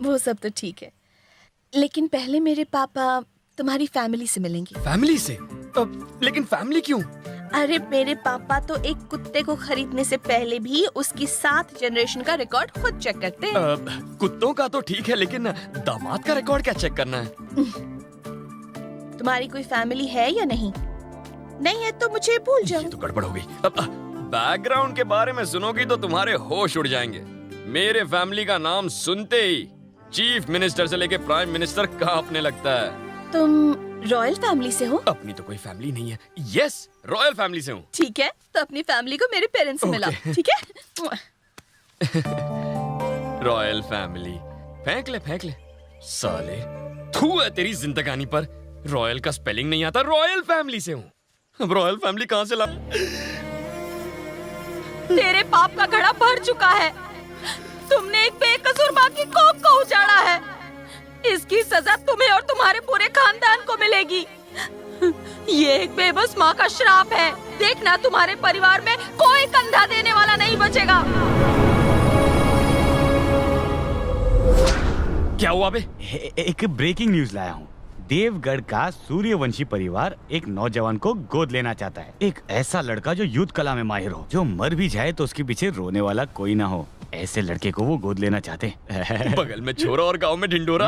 वो सब तो ठीक है, लेकिन पहले मेरे पापा तुम्हारी फैमिली से मिलेंगे। फैमिली से? लेकिन फैमिली क्यों? अरे मेरे पापा तो एक कुत्ते को खरीदने से पहले भी उसकी 7 जनरेशन का रिकॉर्ड खुद चेक करते हैं। कुत्तों का तो ठीक है, लेकिन दामाद का रिकॉर्ड क्या चेक करना है? तुम्हारी कोई फैमिली है या नहीं? नहीं है तो मुझे भूल जाओ। ये तो गड़बड़ हो गई। बैकग्राउंड के बारे में सुनोगी तो तुम्हारे होश उड़ जाएंगे। मेरे फैमिली का नाम सुनते ही चीफ मिनिस्टर से लेके प्राइम मिनिस्टर कांपने लगता है। तुम रॉयल फैमिली से हो? अपनी तो कोई फैमिली नहीं है। यस, रॉयल फैमिली से हूँ। ठीक है, तो अपनी फैमिली को मेरे पेरेंट्स से मिलाओ, ठीक है? रॉयल फैमिली, फेंक ले साले। थू है तेरी जिंदगानी पर। रॉयल का स्पेलिंग नहीं आता, रॉयल फैमिली से हूँ। अब रॉयल फैमिली कहाँ से ला? तेरे पाप का घड़ा भर चुका है। तुमने एक बेकसूर माँ की कोख को उजाड़ा है। इसकी सजा तुम्हें और तुम्हारे पूरे खानदान को मिलेगी। ये एक बेबस माँ का श्राप है। देखना तुम्हारे परिवार में कोई कंधा देने वाला नहीं बचेगा। क्या हुआ बे? एक ब्रेकिंग न्यूज लाया हूँ। देवगढ़ का सूर्यवंशी परिवार एक नौजवान को गोद लेना चाहता है। एक ऐसा लड़का जो युद्ध कला में माहिर हो, जो मर भी जाए तो उसके पीछे रोने वाला कोई ना हो। ऐसे लड़के को वो गोद लेना चाहते हैं। बगल में छोरा और गांव में ढिंडोरा।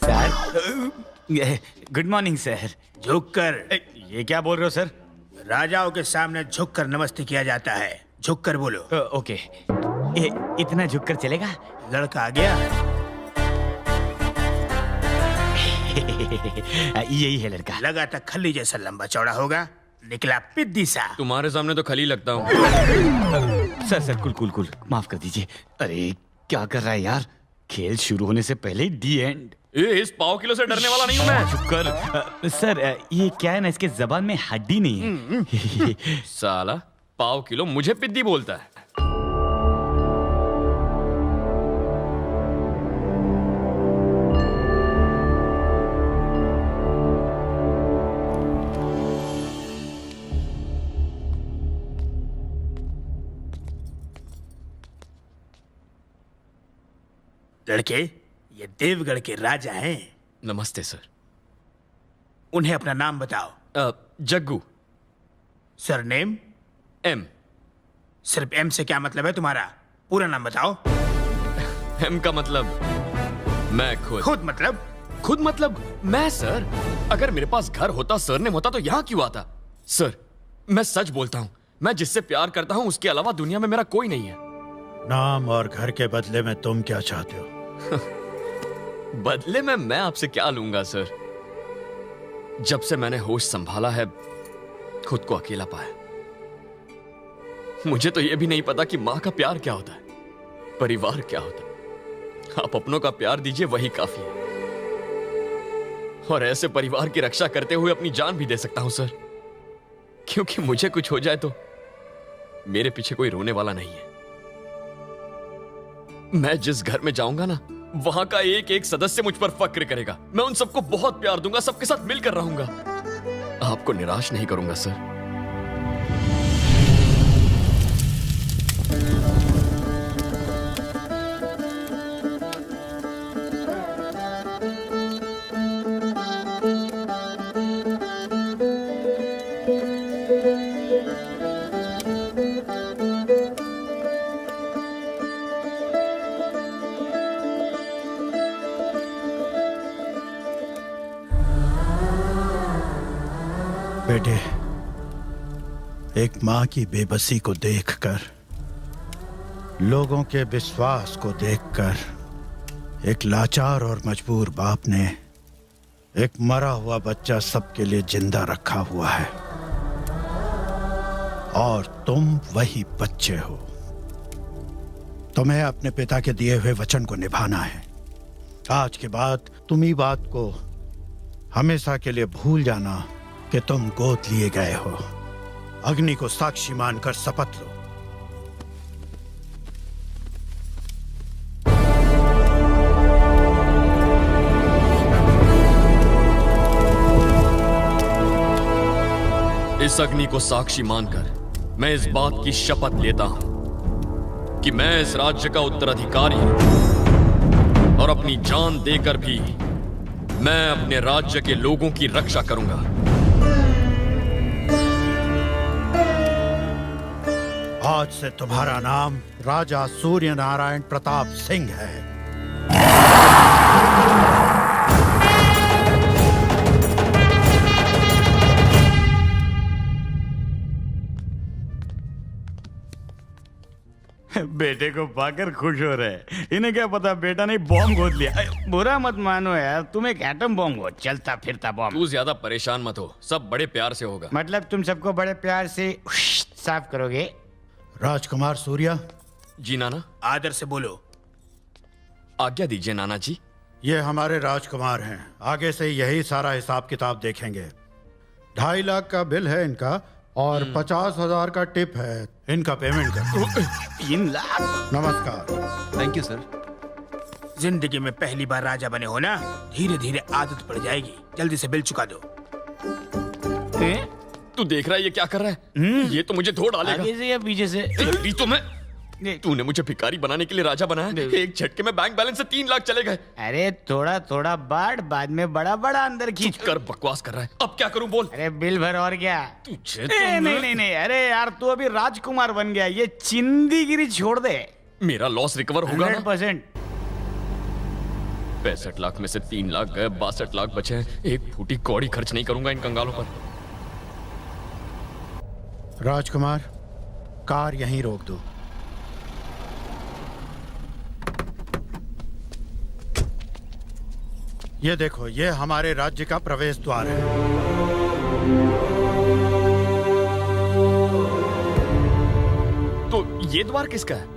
Sir, good morning sir. झुककर। ये क्या बोल रहे हो सर? राजाओं के सामने झुककर नमस्ते किया जाता है। झुककर बोलो। ओके, इतना झुककर चलेगा? लड़का आ गया। यही है लड़का। लगा था खल्ली जैसा लंबा चौड़ा होगा, निकला पिद्दी सा। तुम्हारे सामने तो खली लगता हूँ। सर सर कुल माफ कर दीजिए। अरे क्या कर रहा है यार? खेल शुरू होने से पहले दी एंड। इस पाव किलो से डरने वाला नहीं हूँ मैं। चुप कर। सर ये क्या है ना, इसके जबान में हड्डी नहीं है। साला पाव किलो मुझे पिद्दी बोलता है। लड़के, ये देवगढ़ के राजा हैं। नमस्ते सर। उन्हें अपना नाम बताओ। जग्गू। सरनेम? एम। सिर्फ एम से क्या मतलब है तुम्हारा? पूरा नाम बताओ। एम का मतलब मैं खुद। खुद मतलब मैं सर। अगर मेरे पास घर होता, सरनेम होता तो यहाँ क्यों आता? सर मैं सच बोलता हूँ, मैं जिससे प्यार करता हूँ उसके अलावा दुनिया में मेरा कोई नहीं है। नाम और घर के बदले में तुम क्या चाहते हो? बदले में मैं आपसे क्या लूंगा सर? जब से मैंने होश संभाला है, खुद को अकेला पाया। मुझे तो यह भी नहीं पता कि मां का प्यार क्या होता है, परिवार क्या होता है। आप अपनों का प्यार दीजिए, वही काफी है। और ऐसे परिवार की रक्षा करते हुए अपनी जान भी दे सकता हूं सर, क्योंकि मुझे कुछ हो जाए तो मेरे पीछे कोई रोने वाला नहीं है। मैं जिस घर में जाऊंगा ना, वहां का एक एक सदस्य मुझ पर फक्र करेगा। मैं उन सबको बहुत प्यार दूंगा, सबके साथ मिलकर रहूंगा। आपको निराश नहीं करूंगा सर। बेटे, एक माँ की बेबसी को देखकर, लोगों के विश्वास को देखकर, एक लाचार और मजबूर बाप ने एक मरा हुआ बच्चा सबके लिए जिंदा रखा हुआ है। और तुम वही बच्चे हो। तुम्हें अपने पिता के दिए हुए वचन को निभाना है। आज के बाद तुम ही बात को हमेशा के लिए भूल जाना कि तुम गोद लिए गए हो। अग्नि को साक्षी मानकर शपथ लो। इस अग्नि को साक्षी मानकर मैं इस बात की शपथ लेता हूं कि मैं इस राज्य का उत्तराधिकारी हूं और अपनी जान देकर भी मैं अपने राज्य के लोगों की रक्षा करूंगा। आज से तुम्हारा नाम राजा सूर्य नारायण प्रताप सिंह है। बेटे को पाकर खुश हो रहे हैं। इन्हें क्या पता बेटा ने बॉम्ब गोद लिया। बुरा मत मानो यार, तुम एक एटम बॉम्ब हो, चलता फिरता बॉम्ब। तू ज्यादा परेशान मत हो, सब बड़े प्यार से होगा। मतलब तुम सबको बड़े प्यार से साफ करोगे? राजकुमार सूर्या, जी नाना। आदर से बोलो। आज्ञा दीजिए नाना जी। ये हमारे राजकुमार हैं। आगे से यही सारा हिसाब किताब देखेंगे। 2.5 लाख का बिल है इनका और 50,000 का टिप है। इनका पेमेंट कर। 3 लाख? नमस्कार। Thank you sir. जिंदगी में पहली बार राजा बने हो ना, धीरे धीरे आदत पड़ जाएगी। जल्दी से बिल चुका दो। तू देख रहा है ये क्या कर रहा है? ये तो मुझे धो डालेगा। आगे से या पीछे से? तेरी तो मैं। तूने मुझे भिखारी बनाने के लिए राजा बनाया। एक झटके में बैंक बैलेंस से 3 लाख चले गए। अरे थोड़ा थोड़ा बांट, बाद में बड़ा बड़ा अंदर खींच कर। बकवास कर रहा है। अब क्या करूं बोल। अरे बिल भर और क्या। तुझे नहीं नहीं नहीं, अरे यार तू अभी राजकुमार बन गया, ये चिंदीगिरी छोड़ दे। मेरा लॉस रिकवर होगा ना? 100%। 65 लाख में से 3 लाख गए, 62 लाख बचे हैं। एक फूटी कौड़ी खर्च नहीं करूंगा इन कंगालों पर। राजकुमार, कार यहीं रोक दो। ये देखो, ये हमारे राज्य का प्रवेश द्वार है। तो ये द्वार किसका है?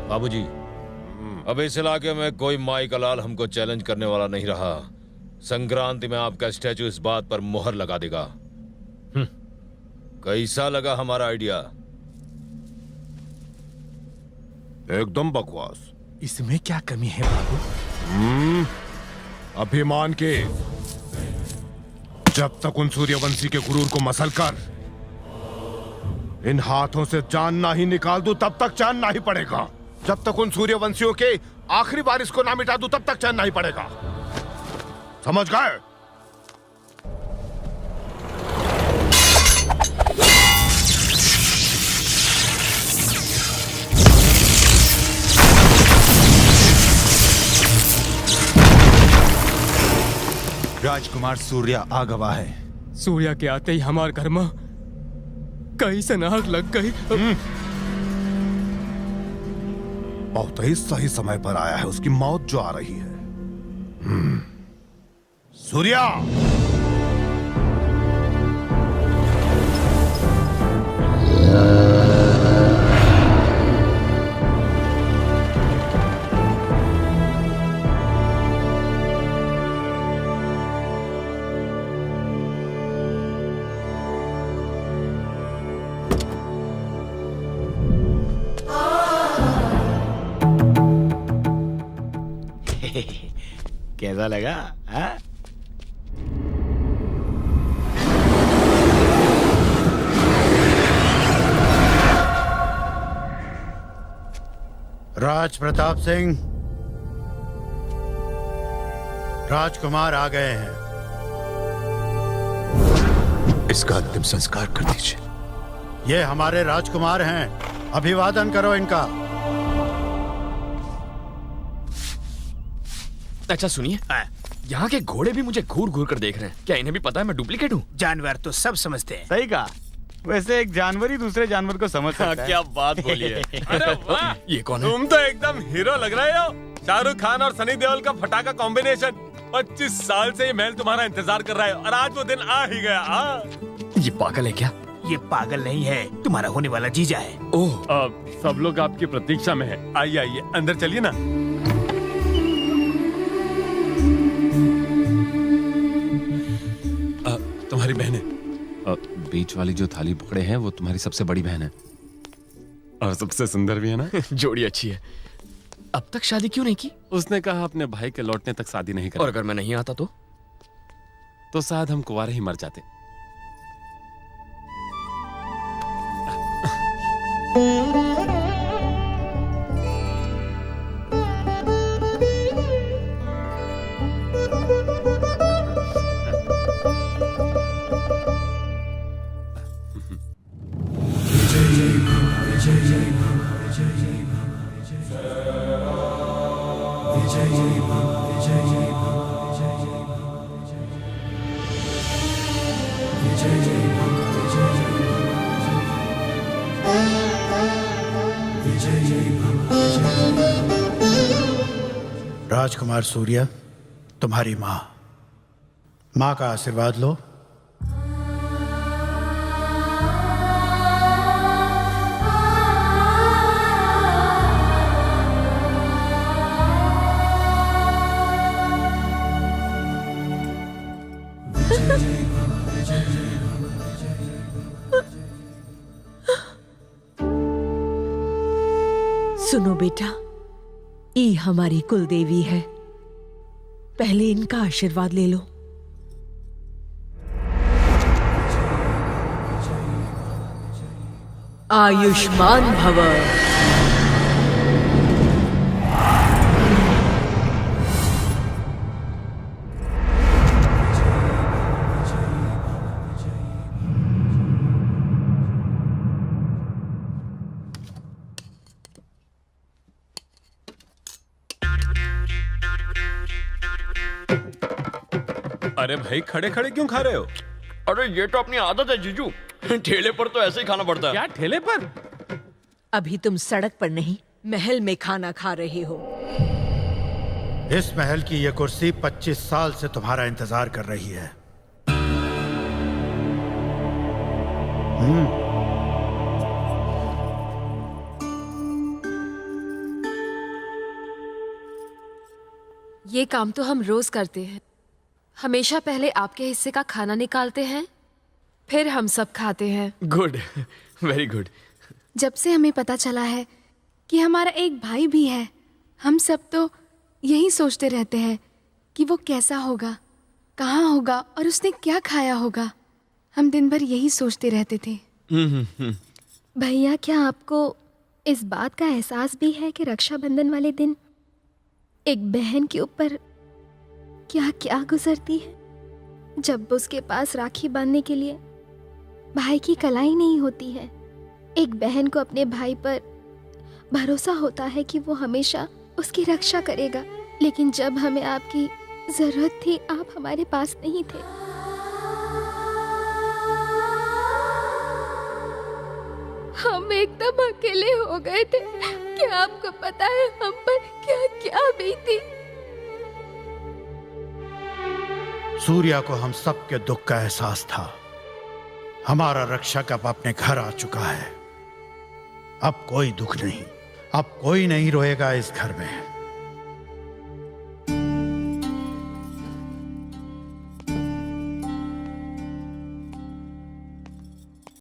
बाबूजी, अब इस इलाके में कोई माई का लाल हमको चैलेंज करने वाला नहीं रहा। संक्रांति में आपका स्टैचू इस बात पर मोहर लगा देगा। कैसा लगा हमारा आइडिया? एकदम बकवास। इसमें क्या कमी है बाबू? अभिमान के। जब तक उन सूर्यवंशी के गुरूर को मसल कर इन हाथों से जान ना ही निकाल दूं, तब तक चैन नहीं पड़ेगा। जब तक उन सूर्यवंशियों के आखिरी बारिश को ना मिटा दूं, तब तक चैन नहीं पड़ेगा। समझ गए? राजकुमार सूर्या आगवा है। सूर्या के आते ही हमारे घर में कहीं से आग लग गई। बहुत ही सही समय पर आया है उसकी मौत जो आ रही है। सूर्या, कैसा लगा? हाँ? राज प्रताप सिंह, राजकुमार आ गए हैं। इसका अंतिम संस्कार कर दीजिए। ये हमारे राजकुमार हैं, अभिवादन करो इनका। अच्छा सुनिए, यहाँ के घोड़े भी मुझे घूर घूर कर देख रहे हैं। क्या इन्हें भी पता है मैं डुप्लीकेट हूँ? जानवर तो सब समझते हैं। सही कहा। वैसे एक जानवर ही दूसरे जानवर को समझ सकता है। क्या बात बोली है। अरे वाह, ये कौन है? तुम तो एकदम हीरो लग रहे हो। शाहरुख खान और सनी देओल का फटाका कॉम्बिनेशन। 25 साल से ये महल तुम्हारा इंतजार कर रहा है और आज वो दिन आ ही गया। ये पागल है क्या? ये पागल नहीं है, तुम्हारा होने वाला जीजा है। ओह, अब सब लोग आपकी प्रतीक्षा में हैं। आइए आइए अंदर चलिए ना। बीच वाली जो थाली पकड़े हैं वो तुम्हारी सबसे बड़ी बहन है और सबसे सुंदर भी है ना। जोड़ी अच्छी है। अब तक शादी क्यों नहीं की? उसने कहा अपने भाई के लौटने तक शादी नहीं और करेगी। अगर मैं नहीं आता तो शायद हम कुंवारे ही मर जाते। राजकुमार सूर्या, तुम्हारी माँ का आशीर्वाद लो। सुनो बेटा, ई हमारी कुल देवी है, पहले इनका आशीर्वाद ले लो। आयुष्मान भव। अरे भाई खड़े खड़े क्यों खा रहे हो? अरे ये तो अपनी आदत है जीजू। ठेले पर तो ऐसे ही खाना पड़ता है। क्या ठेले पर? अभी तुम सड़क पर नहीं, महल में खाना खा रहे हो। इस महल की यह कुर्सी 25 साल से तुम्हारा इंतजार कर रही है। ये काम तो हम रोज करते हैं। हमेशा पहले आपके हिस्से का खाना निकालते हैं, फिर हम सब खाते हैं। Good, very good. जब से हमें पता चला है कि हमारा एक भाई भी है, हम सब तो यही सोचते रहते हैं कि वो कैसा होगा, कहाँ होगा और उसने क्या खाया होगा। हम दिन भर यही सोचते रहते थे। भैया, क्या आपको इस बात का एहसास भी है कि रक्षाबंधन वाले दिन एक बहन के ऊपर क्या क्या गुजरती है? जब उसके पास राखी बांधने के लिए भाई की कलाई नहीं होती है, एक बहन को अपने भाई पर भरोसा होता है कि वो हमेशा उसकी रक्षा करेगा, लेकिन जब हमें आपकी जरूरत थी आप हमारे पास नहीं थे। हम एकदम अकेले हो गए थे। क्या आपको पता है हम पर क्या क्या बीती? सूर्या को हम सबके दुख का एहसास था। हमारा रक्षक अब अपने घर आ चुका है। अब कोई दुख नहीं, अब कोई नहीं रोएगा इस घर में।